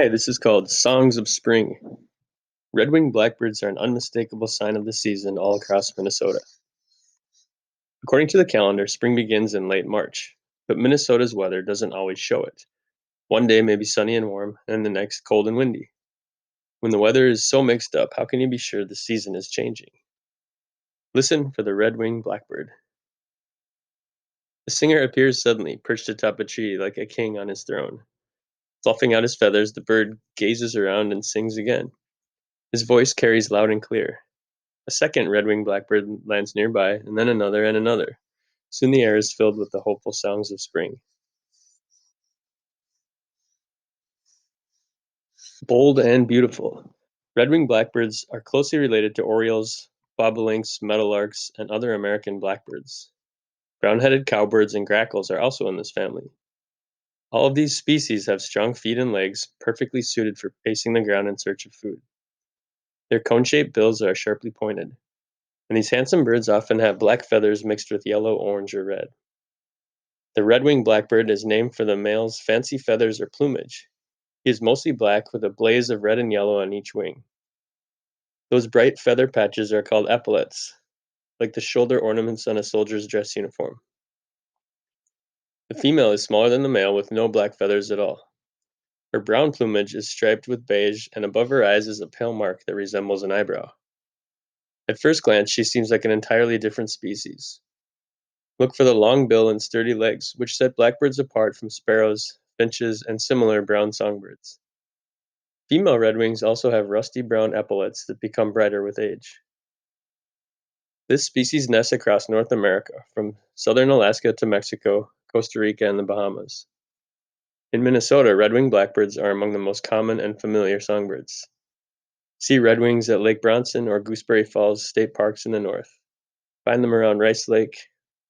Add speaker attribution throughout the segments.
Speaker 1: Hi, this is called Songs of Spring. Red-winged blackbirds are an unmistakable sign of the season all across Minnesota. According to the calendar, spring begins in late March, but Minnesota's weather doesn't always show it. One day may be sunny and warm, and the next cold and windy. When the weather is so mixed up, how can you be sure the season is changing? Listen for the red-winged blackbird. The singer appears suddenly, perched atop a tree like a king on his throne. Fluffing out his feathers, the bird gazes around and sings again. His voice carries loud and clear. A second red-winged blackbird lands nearby, and then another and another. Soon the air is filled with the hopeful songs of spring. Bold and beautiful. Red-winged blackbirds are closely related to orioles, bobolinks, meadowlarks, and other American blackbirds. Brown-headed cowbirds and grackles are also in this family. All of these species have strong feet and legs, perfectly suited for pacing the ground in search of food. Their cone-shaped bills are sharply pointed, and these handsome birds often have black feathers mixed with yellow, orange, or red. The red-winged blackbird is named for the male's fancy feathers or plumage. He is mostly black with a blaze of red and yellow on each wing. Those bright feather patches are called epaulets, like the shoulder ornaments on a soldier's dress uniform. The female is smaller than the male with no black feathers at all. Her brown plumage is striped with beige, and above her eyes is a pale mark that resembles an eyebrow. At first glance, she seems like an entirely different species. Look for the long bill and sturdy legs, which set blackbirds apart from sparrows, finches, and similar brown songbirds. Female redwings also have rusty brown epaulets that become brighter with age. This species nests across North America, from southern Alaska to Mexico, Costa Rica, and the Bahamas. In Minnesota, red-winged blackbirds are among the most common and familiar songbirds. See redwings at Lake Bronson or Gooseberry Falls State Parks in the north. Find them around Rice Lake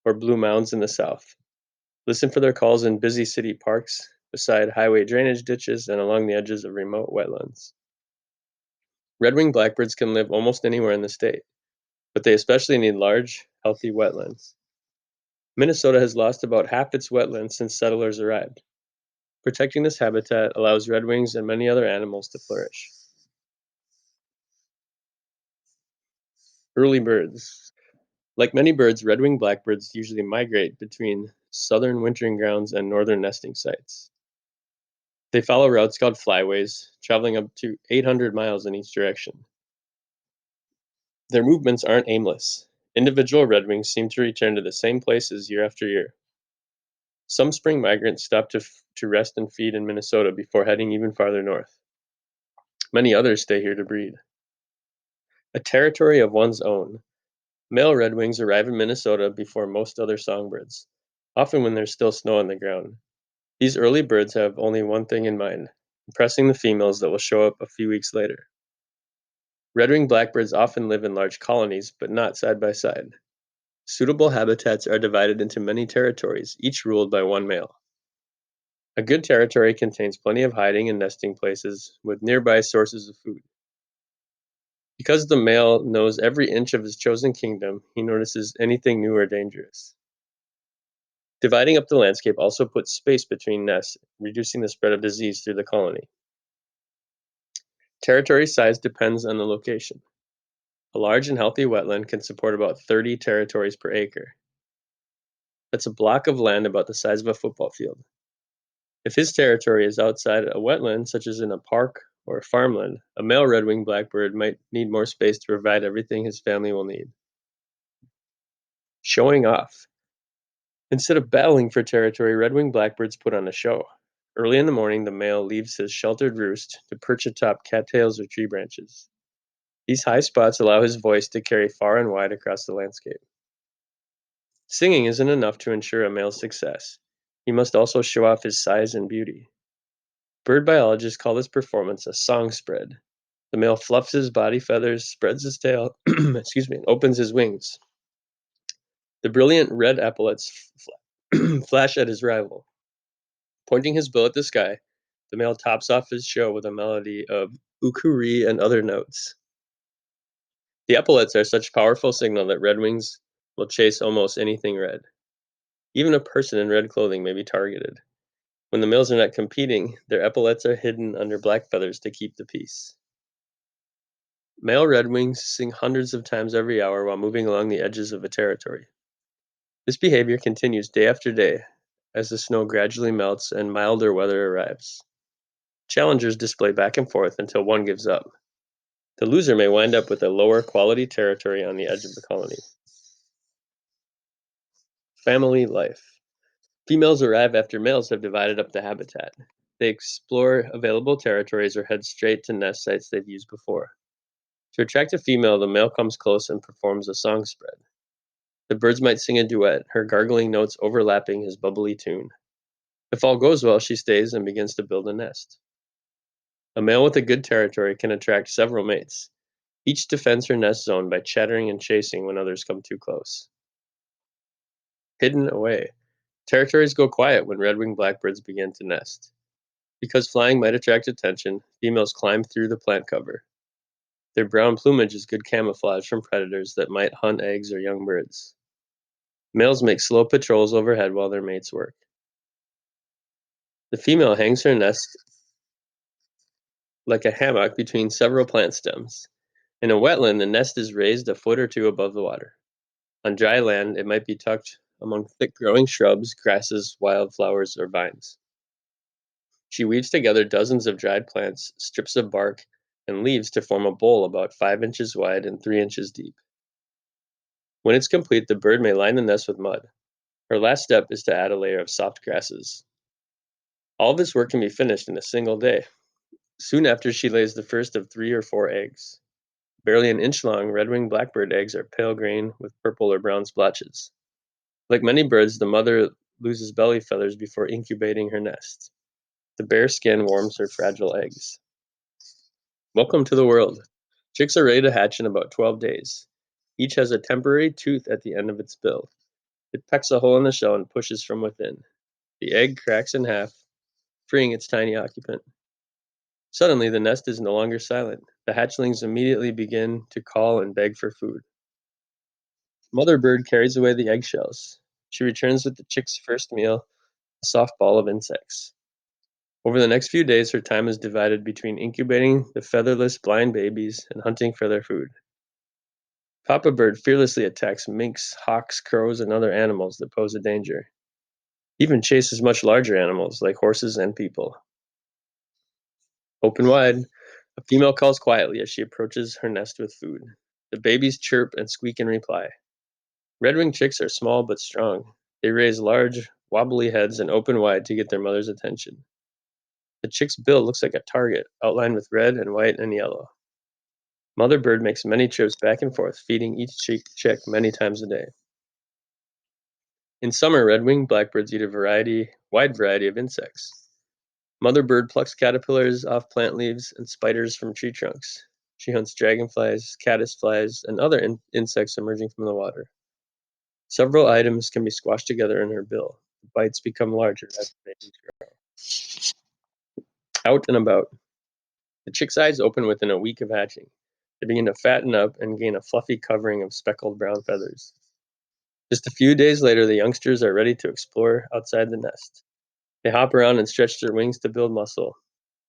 Speaker 1: or Blue Mounds in the south. Listen for their calls in busy city parks, beside highway drainage ditches, and along the edges of remote wetlands. Red-winged blackbirds can live almost anywhere in the state, but they especially need large, healthy wetlands. Minnesota has lost about half its wetlands since settlers arrived. Protecting this habitat allows redwings and many other animals to flourish. Early birds. Like many birds, red-winged blackbirds usually migrate between southern wintering grounds and northern nesting sites. They follow routes called flyways, traveling up to 800 miles in each direction. Their movements aren't aimless. Individual redwings seem to return to the same places year after year. Some spring migrants stop to rest and feed in Minnesota before heading even farther north. Many others stay here to breed. A territory of one's own. Male redwings arrive in Minnesota before most other songbirds, often when there's still snow on the ground. These early birds have only one thing in mind: impressing the females that will show up a few weeks later. Red-winged blackbirds often live in large colonies, but not side by side. Suitable habitats are divided into many territories, each ruled by one male. A good territory contains plenty of hiding and nesting places with nearby sources of food. Because the male knows every inch of his chosen kingdom, he notices anything new or dangerous. Dividing up the landscape also puts space between nests, reducing the spread of disease through the colony. Territory size depends on the location. A large and healthy wetland can support about 30 territories per acre. That's a block of land about the size of a football field. If his territory is outside a wetland, such as in a park or a farmland, a male red-winged blackbird might need more space to provide everything his family will need. Showing off. Instead of battling for territory, red-winged blackbirds put on a show. Early in the morning, the male leaves his sheltered roost to perch atop cattails or tree branches. These high spots allow his voice to carry far and wide across the landscape. Singing isn't enough to ensure a male's success. He must also show off his size and beauty. Bird biologists call this performance a song spread. The male fluffs his body feathers, spreads his tail, and opens his wings. The brilliant red epaulets flash at his rival. Pointing his bill at the sky, the male tops off his show with a melody of ukuri and other notes. The epaulets are such powerful signal that redwings will chase almost anything red. Even a person in red clothing may be targeted. When the males are not competing, their epaulets are hidden under black feathers to keep the peace. Male redwings sing hundreds of times every hour while moving along the edges of a territory. This behavior continues day after day as the snow gradually melts and milder weather arrives. Challengers display back and forth until one gives up. The loser may wind up with a lower quality territory on the edge of the colony. Family life. Females arrive after males have divided up the habitat. They explore available territories or head straight to nest sites they've used before. To attract a female, the male comes close and performs a song spread. The birds might sing a duet, her gargling notes overlapping his bubbly tune. If all goes well, she stays and begins to build a nest. A male with a good territory can attract several mates. Each defends her nest zone by chattering and chasing when others come too close. Hidden away. Territories go quiet when red-winged blackbirds begin to nest. Because flying might attract attention, females climb through the plant cover. Their brown plumage is good camouflage from predators that might hunt eggs or young birds. Males make slow patrols overhead while their mates work. The female hangs her nest like a hammock between several plant stems. In a wetland, the nest is raised a foot or two above the water. On dry land, it might be tucked among thick growing shrubs, grasses, wildflowers, or vines. She weaves together dozens of dried plants, strips of bark, and leaves to form a bowl about 5 inches wide and 3 inches deep. When it's complete, the bird may line the nest with mud. Her last step is to add a layer of soft grasses. All this work can be finished in a single day. Soon after, she lays the first of 3 or 4 eggs. Barely an inch long, red-winged blackbird eggs are pale green with purple or brown splotches. Like many birds, the mother loses belly feathers before incubating her nest. The bare skin warms her fragile eggs. Welcome to the world. Chicks are ready to hatch in about 12 days. Each has a temporary tooth at the end of its bill. It pecks a hole in the shell and pushes from within. The egg cracks in half, freeing its tiny occupant. Suddenly, the nest is no longer silent. The hatchlings immediately begin to call and beg for food. Mother bird carries away the eggshells. She returns with the chick's first meal, a soft ball of insects. Over the next few days, her time is divided between incubating the featherless blind babies and hunting for their food. Papa bird fearlessly attacks minks, hawks, crows, and other animals that pose a danger. He even chases much larger animals like horses and people. Open wide, a female calls quietly as she approaches her nest with food. The babies chirp and squeak in reply. Red-winged chicks are small but strong. They raise large, wobbly heads and open wide to get their mother's attention. The chick's bill looks like a target, outlined with red and white and yellow. Mother bird makes many trips back and forth, feeding each chick many times a day. In summer, red-winged blackbirds eat a wide variety of insects. Mother bird plucks caterpillars off plant leaves and spiders from tree trunks. She hunts dragonflies, caddisflies, and other insects emerging from the water. Several items can be squashed together in her bill. The bites become larger as the babies grow. Out and about. The chick's eyes open within a week of hatching. They begin to fatten up and gain a fluffy covering of speckled brown feathers. Just a few days later, the youngsters are ready to explore outside the nest. They hop around and stretch their wings to build muscle.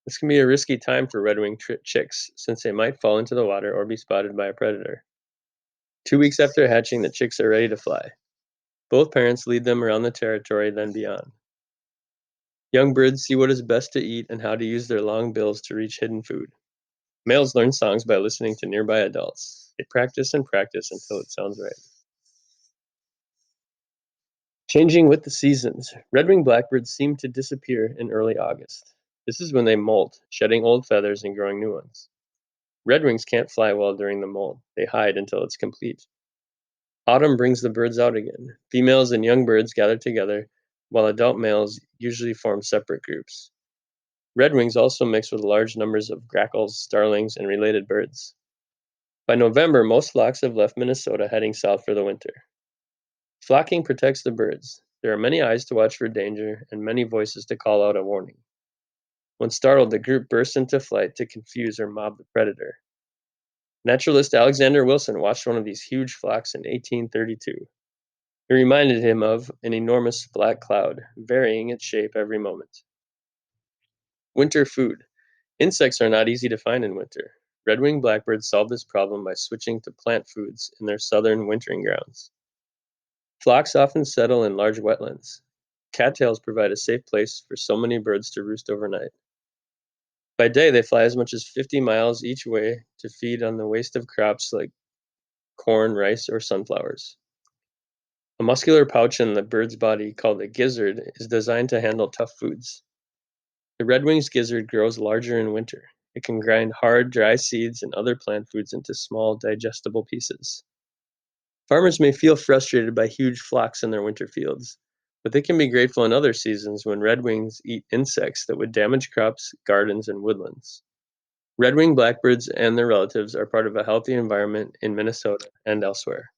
Speaker 1: This can be a risky time for red-winged chicks, since they might fall into the water or be spotted by a predator. 2 weeks after hatching, the chicks are ready to fly. Both parents lead them around the territory, then beyond. Young birds see what is best to eat and how to use their long bills to reach hidden food. Males learn songs by listening to nearby adults. They practice and practice until it sounds right. Changing with the seasons, red-winged blackbirds seem to disappear in early August. This is when they molt, shedding old feathers and growing new ones. Redwings can't fly well during the molt. They hide until it's complete. Autumn brings the birds out again. Females and young birds gather together, while adult males usually form separate groups. Redwings also mix with large numbers of grackles, starlings, and related birds. By November, most flocks have left Minnesota heading south for the winter. Flocking protects the birds. There are many eyes to watch for danger and many voices to call out a warning. When startled, the group bursts into flight to confuse or mob the predator. Naturalist Alexander Wilson watched one of these huge flocks in 1832. It reminded him of an enormous black cloud, varying its shape every moment. Winter food. Insects are not easy to find in winter. Red-winged blackbirds solve this problem by switching to plant foods in their southern wintering grounds. Flocks often settle in large wetlands. Cattails provide a safe place for so many birds to roost overnight. By day, they fly as much as 50 miles each way to feed on the waste of crops like corn, rice, or sunflowers. A muscular pouch in the bird's body called a gizzard is designed to handle tough foods. The redwing's gizzard grows larger in winter. It can grind hard, dry seeds and other plant foods into small, digestible pieces. Farmers may feel frustrated by huge flocks in their winter fields, but they can be grateful in other seasons when redwings eat insects that would damage crops, gardens, and woodlands. Red-winged blackbirds and their relatives are part of a healthy environment in Minnesota and elsewhere.